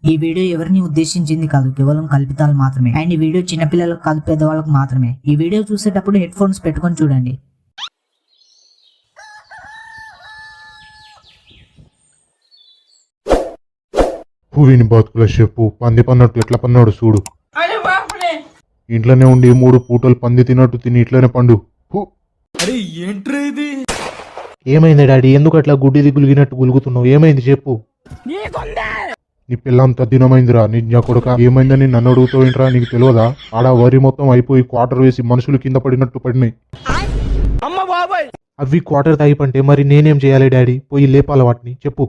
ఈ వీడియో ఎవరిని ఉద్దేశించింది కాదు, కేవలం కల్పితాలు మాత్రమే. అండ్ ఈ వీడియో చిన్నపిల్లలకు కాదు, పెద్దవాళ్ళకు మాత్రమే. ఈ వీడియో చూసేటప్పుడు హెడ్ ఫోన్స్ పెట్టుకొని చూడండి. పువ్విని బతుకుల చెప్పు పంది పన్నట్టు ఎట్లా పన్నాడు చూడు. ఇంట్లోనే ఉండి 3 పూటలు పంది తిన్నట్టు తిని ఇట్లనే పండు. ఏమైంది డాడీ, ఎందుకు అట్లా గుడ్డిది గులిగినట్టు గులుగుతున్నావు? ఏమైంది చెప్పు. నీ పిల్లంతా దినమైందిరా నిజ కొడుక. ఏమైందని నన్ను అడుగుతావు ఏంట్రా, నీకు తెలియదా? ఆడ వరి మొత్తం అయిపోయి క్వార్టర్ వేసి మనుషులు కింద పడినట్టు పడినాయి. అవి క్వార్టర్ తాగి పంటే మరి నేనేం చేయాలి డాడీ? పోయి లేపాల వాటిని చెప్పు.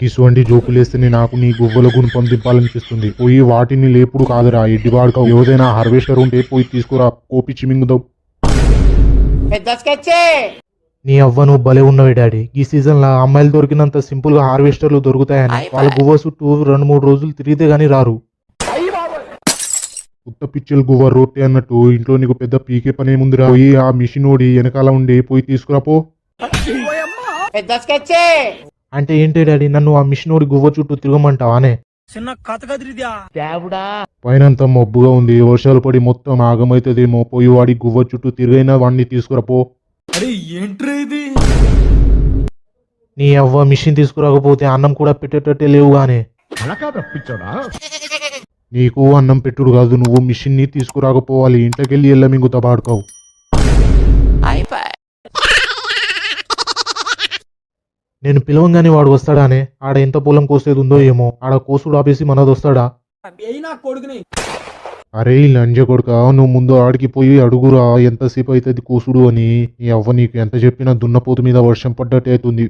గిసువంటి జోకులేస్తే నాకు నీ గువ్వల గుణపం దింపాలనిపిస్తుంది. పోయి వాటిని లేపుడు కాదురా ఎడ్డివాడుక. ఏదైనా హార్వెస్టర్ ఉంటే పోయి తీసుకురా, కోపి చిమింగుదావు. నీ అవ్వ నువ్వు భలే ఉన్నవి డాడీ. ఈ సీజన్ లా అమ్మాయిలు దొరికినంత సింపుల్ గా హార్వెస్టర్లు దొరుకుతాయని వాళ్ళ గువ్వ చుట్టూ 2-3 రోజులు తిరిగితే గానీ రారు. ఉత్త పిచ్చలు గువ్వ రొట్టె అన్నట్టు ఇంట్లో నీకు పెద్ద పీకే పని ఏముందిరా? పోయి ఆ మిషన్ ఓడి వెనకాల ఉండి పోయి తీసుకురాపో. అంటే ఏంటి డాడీ, నన్ను ఆ మిషన్ ఓడి గువ్వ చుట్టూ తిరగమంటావానే? పైనంతా మబ్బుగా ఉంది, వర్షాలు పడి మొత్తం ఆగమైతుందేమో. పోయి వాడి గువ్వ చుట్టూ తిరిగైనా వాడిని తీసుకురాపో. నీ అవ్వ మిషన్ తీసుకురాకపోతే అన్నం కూడా పెట్టేటట్టే లేవుగానే. నీకు అన్నం పెట్టుడు కాదు, నువ్వు మిషన్ ని తీసుకురాకపోవాలి. ఇంట్లోకెళ్ళి ఎల్ల మింగుతా పాడుకోవు. నేను పిలవంగానే వాడు వస్తాడానే? ఆడ ఎంత పొలం కోసేది ఉందో ఏమో. ఆడ కోసుడు ఆపేసి మనది వస్తాడా? అరే లంజ కొడుక, నువ్వు ముందు ఆడికి పోయి అడుగురా ఎంతసేపు అవుతుంది కోసుడు అని. నీ అవ్వ నీకు ఎంత చెప్పినా దున్నపోతు మీద వర్షం పడ్డట్టే అవుతుంది.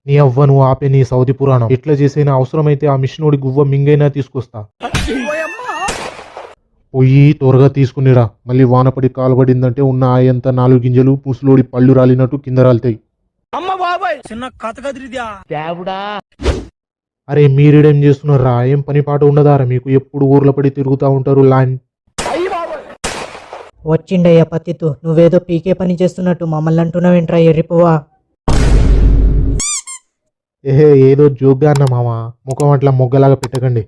నీ అవ్వ నువ్వు ఆపే నీ సౌది పురాణం. ఎట్లా చేసైనా అవసరమైతే ఆ మిషనోడి గువ్వ మింగైనా తీసుకొస్తా. పొయ్యి త్వరగా తీసుకునిరా. మళ్ళీ వానపడి కాలుబడిందంటే ఉన్న ఆయంత 4 గింజలు పుసులోడి పళ్ళు రాలినట్టు కింద రాలితాయి. అరే మీరేం చేస్తున్నారా? ఏం పని పాట ఉండదారా మీకు? ఎప్పుడు ఊర్లో పడి తిరుగుతా ఉంటారు లాన్. వచ్చిండయ్యా పత్తితో, నువ్వేదో పీకే పని చేస్తున్నట్టు మమ్మల్ని అంటున్నావేంట్రా ఎర్రిపోవా? ఏహే ఏదో జోగ్గా అన్న మామ, ముఖం అట్లా మొగ్గలాగా పెట్టకండి.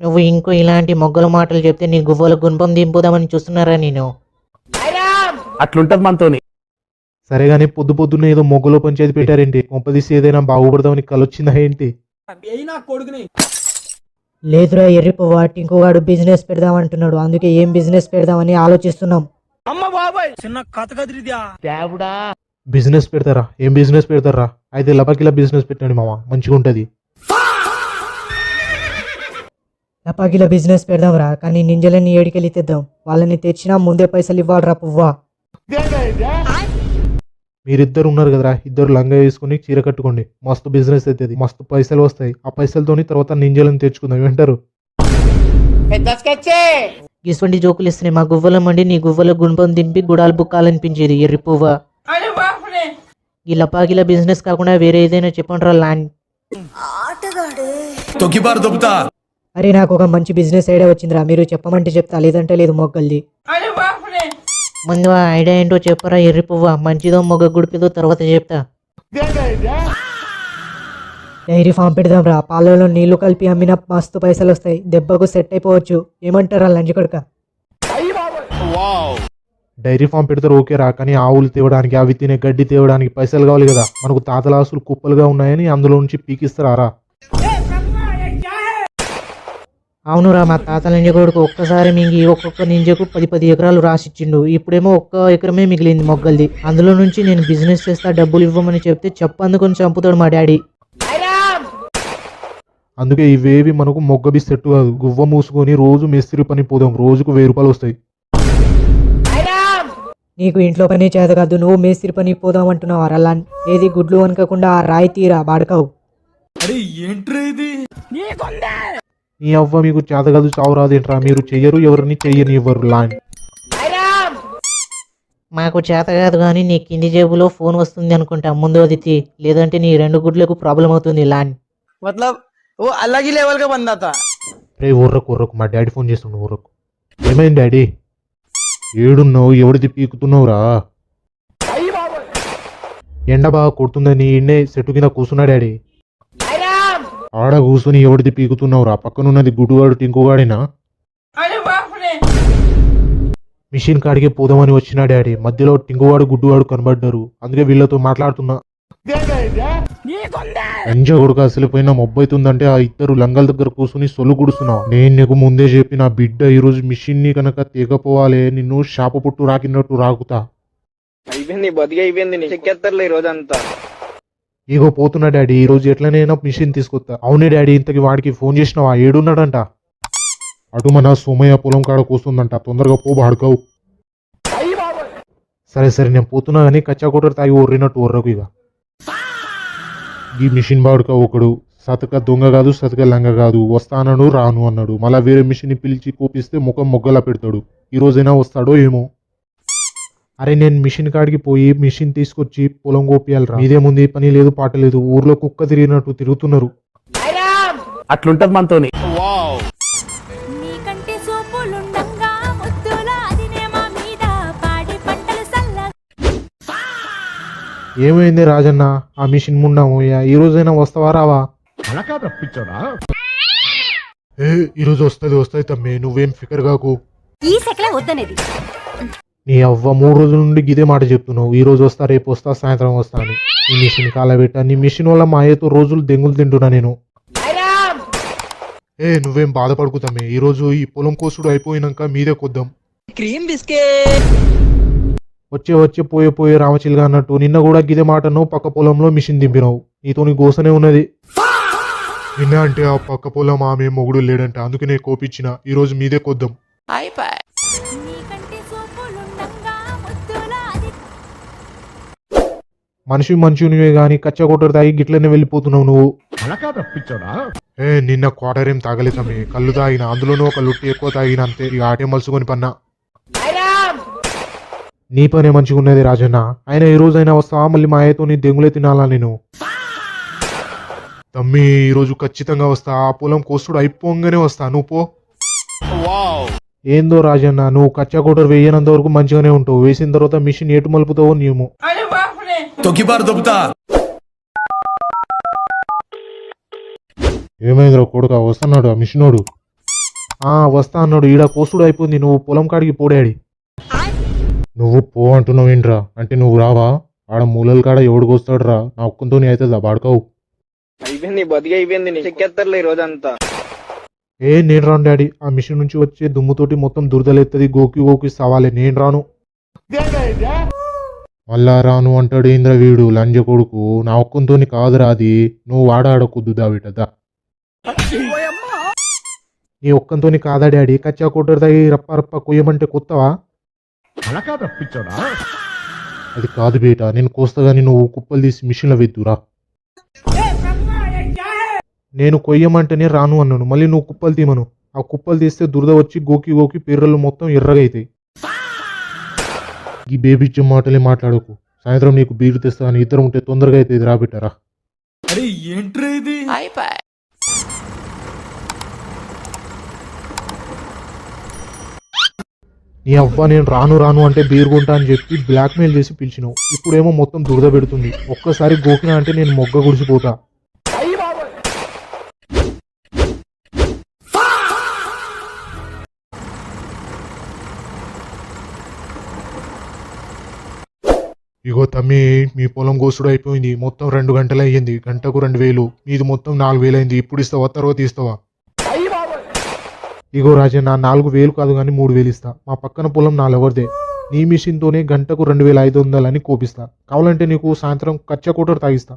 నువ్వు ఇంకో ఇలాంటి మొగ్గల మాటలు చెప్తే నీ గువ్వల గుణపం దింపుదామని చూస్తున్నారా నేను? అట్లుంటది మనతోని. సరే గానీ పొద్దు పొద్దున్న ఏదో మొగ్గలో పంచేది పెట్టారేంటి? కొంపదీసి ఏదైనా బాగుపడదామని కలొచ్చిందా ఏంటి? లేదురా ఎర్రిపోవా, టింకుగాడు బిజినెస్ పెడదామంటున్నాడు. అందుకే ఏం బిజినెస్ పెడదామని ఆలోచిస్తున్నాం. బిజినెస్ పెడతారా? ఏం బిజినెస్ పెడతారా? అయితే లపాకిలా బిజినెస్ పెట్టండి మామ, మంచిగా ఉంటది. లపాకిల బిజినెస్ పెడదాంరా, కానీ నింజలని ఏడికెళ్ళి తెద్దాం. వాళ్ళని తెచ్చినా ముందే పైసలు ఇవ్వాలరా పువ్వా. మీరిద్దరు ఉన్నారు కదరా, ఇద్దరు లంగా వేసుకుని చీర కట్టుకోండి. మస్తు బిజినెస్ అవుతుంది, మస్తు పైసలు వస్తాయి. ఆ పైసలతోని తర్వాత నింజలను తెచ్చుకుందాం. ఏమంటారు? ఇటువంటి జోకులు ఇస్తున్నాయి మా గువ్వల మండి. నీ గువ్వల గుణపం దింపి గుడాలు బుక్కాలనిపించేది ఎర్రి పువ్వా. ఈ లపాకిల బిజినెస్ కాకుండా వేరే ఏదైనా చెప్పండి రా లాండ్. అరే నాకు ఒక మంచి బిజినెస్ ఐడియా వచ్చిందిరా, మీరు చెప్పమంటే చెప్తా, లేదంటే లేదు మొగ్గల్ది. ముందు ఆ ఐడియా ఏంటో చెప్పరా ఎర్రి పువ్వా. మంచిదో మొగ్గ గుడిపిదో తర్వాత చెప్తా. డైరీ ఫామ్ పెడదాం రా, పాలలో నీళ్లు కలిపి అమ్మిన మస్తు పైసలు వస్తాయి. దెబ్బకు సెట్ అయిపోవచ్చు. ఏమంటారా లంచ్ కొడుక? డైరీ ఫామ్ పెడతారు ఓకేరా, కానీ ఆవులు తేవడానికి అవి తినే గడ్డి తేవడానికి పైసలు కావాలి కదా. మనకు తాతలాసులు కుప్పలుగా ఉన్నాయని అందులో నుంచి పీకిస్తారా? అవునురా, మా తాత నింజ కొడుకు ఒక్కసారి మింగి ఒక్కొక్క నింజకు 10 ఎకరాలు రాసిచ్చిండు. ఇప్పుడేమో 1 ఎకరమే మిగిలింది మొగ్గల్ది. అందులో నుంచి నేను బిజినెస్ చేస్తా డబ్బులు ఇవ్వమని చెప్తే చెప్పందుకొని చంపుతాడు మా డాడీ. అందుకే ఇవేవి మనకు మొగ్గబి సెట్టు కాదు. గువ్వ మూసుకొని రోజు మేస్త్రి పని పోదాం, రోజుకు 1000 రూపాయలు వస్తాయి. నీకు ఇంట్లో పని చేత కాదు, నువ్వు మేస్త్రి పని పోదామంటున్నావు. అలా ఏది గుడ్లు అనకుండా ఆ రాయి తీరా బాడకావు. నీ అవ్వ మీకు చేత కాదు చావు రాదేంట్రా? మీరు చెయ్యరు, ఎవరిని చెయ్యని ఇవ్వరు లాండ్. మాకు చేత కాదు కానీ నీ కింది జేబులో ఫోన్ వస్తుంది అనుకుంటా, ముందు అది తీ, లేదంటే నీ 2 గుడ్లకు ప్రాబ్లం అవుతుంది లాండ్. రే ఊర్రకు మా డాడీ ఫోన్ చేస్తుండు. ఊర్రకు ఏమైంది డాడీ? ఏడున్నావు? ఎవరిది పీకుతున్నావురా? ఎండ బాగా కొడుతుందని ఇన్నే చెట్టు కింద కూర్చున్నాడు డాడీ. ఆడ కూర్చుని ఎవడిది పీకుతున్నావురా? పక్కనున్నది గుడ్డుగాడు టింకుగాడినా? మిషన్ కాడికి పోదామని వచ్చిన డాడీ, మధ్యలో టింకుగాడు గుడ్డుగాడు కనబడ్డారు. అందుకే వీళ్ళతో మాట్లాడుతున్నా. ఎంజ కొడుకు అసలు పోయినా మొబ్బైతుందంటే ఆ ఇద్దరు లంగల దగ్గర కూర్చుని సొల్లు గుడుస్తున్నావు. నేను నీకు ముందే చెప్పి నా బిడ్డ ఈరోజు మిషన్ ని కనుక తెగపోవాలి, నిన్ను శాప పుట్టు రాకినట్టు రాకుతా. అయిపోయింది బతికి అయిపోయింది చెక్కేస్తారులే ఈ రోజంతా. ఇగో పోతున్నా డాడీ, ఈ రోజు ఎట్లనైనా మిషన్ తీసుకొస్తా. అవునే డాడీ, ఇంతకి వాడికి ఫోన్ చేసినావా? ఏడున్నాడంట? అటు మన సోమయ్య పొలం కాడ కూస్తుందంట, తొందరగా పో బాడుకోవు. సరే సరే నేను పోతున్నా కానీ కచ్చా కొట్టరు తాగి ఒర్రినట్టు ఒర్రకు. ఇక ఈ మిషన్ బాడుక ఒకడు సతక దొంగ కాదు, సతక లంగ కాదు, వస్తానడు రాను అన్నాడు. మళ్ళా వేరే మిషన్ పిలిచి కూపిస్తే ముఖం మొగ్గలా పెడతాడు. ఈ రోజైనా వస్తాడో ఏమో. అరే నేను మిషన్ కాడికి పోయి మిషన్ తీసుకొచ్చి పొలం కోపియాలరా. ఇదేముంది, పని లేదు పాట లేదు, ఊర్లో కుక్క తిరిగినట్టు తిరుగుతున్నారు. అట్లుంటది మనతోని. నీకంటే సోపులుండంగా ముద్దుల అదినేమా మీద పాడి పంటలు సల్ల. ఏమైంది రాజన్న? ఆ మిషన్ ముండాము, ఈ రోజైనా వస్తావా రావా? ఈరోజు వస్తుంది తమ్మి, నువ్వేం ఫికర్ కాకు. ఈ సెకలే వద్దనేది. నీ అవ్వ 3 రోజుల నుండి గిదే మాట చెప్తున్నావు. ఈ రోజు వస్తా, రేపు వస్తా, సాయంత్రం వస్తా అని. నీ మిషన్ కాలబెట్టా. నీ మిషన్ వల్ల మా అయ్యతో రోజులు దెంగులు తింటున్నా నేను. నువ్వేం బాధపడుకుతామే, ఈ రోజు ఈ పొలం కోసుడు అయిపోయినాక మీదే కొద్దాం. వచ్చే పోయే రామచిలుగా అన్నట్టు నిన్న కూడా గిదే మాటను పక్క పొలంలో మిషన్ దింపినావు. నీతో నీ గోసనే ఉన్నది. నిన్న అంటే ఆ పక్క పొలం ఆమె మొగుడు లేడంట, అందుకనే కోపించిన. ఈ రోజు మీదే కొద్దాం. నీకంటే సోపులుండంగా ముద్దుల అది. మనిషినివే గాని కచ్చా కొట్టరు తాగి గిట్లనే వెళ్ళిపోతున్నావు నువ్వు. నిన్న క్వార్టర్ ఏం తాగలేదమ్మే, కళ్ళు తాగిన, అందులోనూ ఒక లుట్టి ఎక్కువ తాగిన, అంతే. ఇక ఆటే మలుసుకొని పన్నా. నీ పనే మంచిగా ఉన్నది రాజన్న. ఆయన ఈ రోజైనా వస్తావా? మళ్ళీ మా అయ్యతో నీ దెంగులే తినాలా నేను? తమ్మి ఈ రోజు ఖచ్చితంగా వస్తా. ఆ పొలం కోసుడు అయిపోగానే వస్తా, నువ్వు పో. ఏందో రాజన్న, నువ్వు కచ్చా కొట్టరు వేయనంత వరకు మంచిగానే ఉంటావు. వేసిన తర్వాత మిషన్ ఏటు మలుపుతావో నీవు. ఏమైందిరా కొడుక, వస్తున్నాడు ఆ మిషనోడు? వస్తా అన్నాడు. ఈడ కోసుడు అయిపోయింది, నువ్వు పొలం కాడికి పోడాడి. నువ్వు పో అంటున్నావు ఏంట్రా? అంటే నువ్వు రావా? ఆడ మూలల కాడ ఎవడికి వస్తాడు రా? నా ఒక్కంతో అవుతుందా బాడుకోవు? అయిపోయింది బతికి అయిపోయింది చెక్కేస్తారులే ఈ రోజంతా. నేను రాను డాడీ. ఆ మిషన్ నుంచి వచ్చే దుమ్ముతోటి మొత్తం దురదలెత్తది. గోకి సవాలే, నేను రాను. మళ్ళా రాను అంటాడు ఏంద్ర వీడు లంజ కొడుకు. నా ఒక్కంతో కాదురా అది, నువ్వు ఆడకుద్దుదా వీటదా. నీ ఒక్కంతో కాదా డాడీ? కచ్చా కొట్టరు తాగి రప్ప కొయ్యమంటే కొత్తవా? అది కాదు బేట, నేను కోస్తగాని నువ్వు కుప్పలు తీసి మిషన్లో వెద్దురా. నేను కొయ్యమంటేనే రాను అన్నాను, మళ్ళీ నువ్వు కుప్పలు తీమను. ఆ కుప్పలు తీస్తే దురద వచ్చి గోకి పిర్రలు మొత్తం ఎర్రగా అవుతాయి. ఈ బేబిచ్చే మాటలే మాట్లాడకు. సాయంత్రం నీకు బీరు తెస్తా అని, ఇద్దరం ఉంటే తొందరగా అయితే రాబెట్టారా. నీ అవ్వ నేను రాను అంటే బీరు కొంటా అని చెప్పి బ్లాక్మెయిల్ చేసి పిలిచినావు. ఇప్పుడేమో మొత్తం దురద పెడుతుంది. ఒక్కసారి గోకినా అంటే నేను మొగ్గ గుడిసిపోతా. ఇగో తమ్మి, మీ పొలం కోసుడు అయిపోయింది. మొత్తం 2 గంటలు అయ్యింది. గంటకు 2000. మీది మొత్తం 4000 అయింది. ఇప్పుడు ఇస్తావా తర్వాత ఇస్తావా? ఇగో రాజన్న, 4000 కాదు కానీ 3000 ఇస్తా. మా పక్కన పొలం నాలెవరిదే. నీ మిషన్తోనే గంటకు 2500 అని కోపిస్తా. కావాలంటే నీకు సాయంత్రం కచ్చా కొట్టరు తాగిస్తా.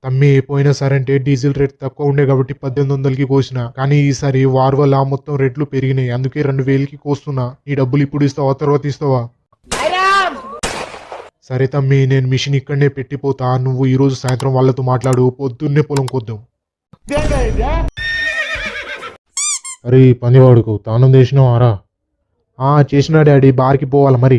తమ్మి పోయినా సరంటే డీజిల్ రేట్ తక్కువ ఉండే కాబట్టి 1800కి కోసిన. కానీ ఈసారి వార్ వల్ల మొత్తం రేట్లు పెరిగినాయి, అందుకే 2000కి కోస్తున్నా. ఈ డబ్బులు ఇప్పుడు ఇస్తావా తర్వాత ఇస్తావా? సరే తమ్మి, నేను మిషన్ ఇక్కడనే పెట్టిపోతా. నువ్వు ఈ రోజు సాయంత్రం వాళ్ళతో మాట్లాడు, పొద్దున్నే పొలం కొద్దాం. అరే పని వాడుకో, తానం చేసినావారా? చేసినా డాడీ, బార్కి పోవాలి మరి.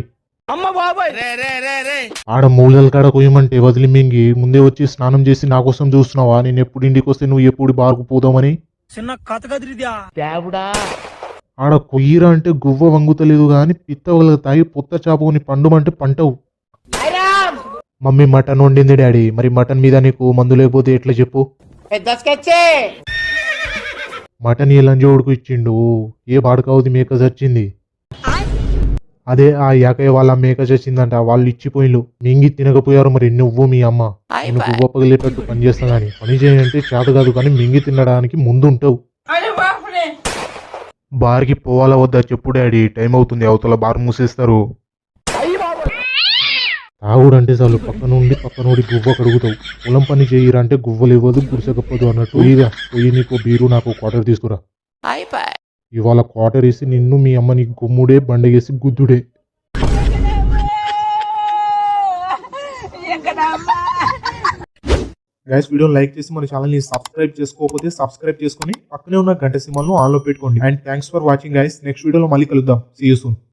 ఆడ మూలల కాడ కొయ్యమంటే వదిలి మింగి ముందే వచ్చి స్నానం చేసి నా కోసం చూస్తున్నావా? నేను ఎప్పుడు ఇంటికి వస్తే నువ్వు ఎప్పుడు బార్కు పోదామని. ఆడ కొయ్యిరా అంటే గువ్వ వంగుతలేదు గాని పిత్తవల తాగి పొత్త చాపుకొని పండుమంటే పంటవు. మమ్మీ మటన్ వండింది డాడీ. మరి మటన్ మీద నీకు మందు లేకపోతే ఎట్లా చెప్పు? మటన్ ఏ లంజోడుకు ఇచ్చిండు. ఏ బాడకావుది మేక చచ్చింది. అదే ఆ యాకయ్య వాళ్ళ మేక చచ్చిందంట. వాళ్ళు ఇచ్చిపోయిళ్ళు. మింగి తినకపోయారు. మరి నువ్వు మీ అమ్మ నేను గువ్వ పగిలేటట్టు పని చేస్తా గానీ పని చేయంటే చేత కాదు కానీ మింగి తినడానికి ముందు ఉంటావు. బార్కి పోవాలా వద్దా చెప్పు డాడీ. టైం అవుతుంది. అవతల బార్ మూసేస్తారు. తాగుడంటే చాలు పక్కనోడి గువ్వ కడుగుతావు. పొలం పని చేయరా అంటే గువ్వలు ఇవ్వదు గుడిసెకపోదు అన్నట్టు. ఇదా పోయి నీకు బీరు నాకు క్వార్టర్ తీసుకురా. ఇవాళ క్వార్టర్ వేసి నిన్ను మీ అమ్మని గుమ్ముడే బండగేసి గుద్దుడే. గైస్ వీడియో లైక్ చేసి మన ఛానల్ని సబ్స్క్రైబ్ చేసుకోకపోతే సబ్స్క్రైబ్ చేసుకొని పక్కనే ఉన్న గంట సింబల్ను ఆన్లో పెట్టుకోండి. And thanks for watching guys. Next వీడియోలో మళ్ళీ కలుద్దాం. See you soon.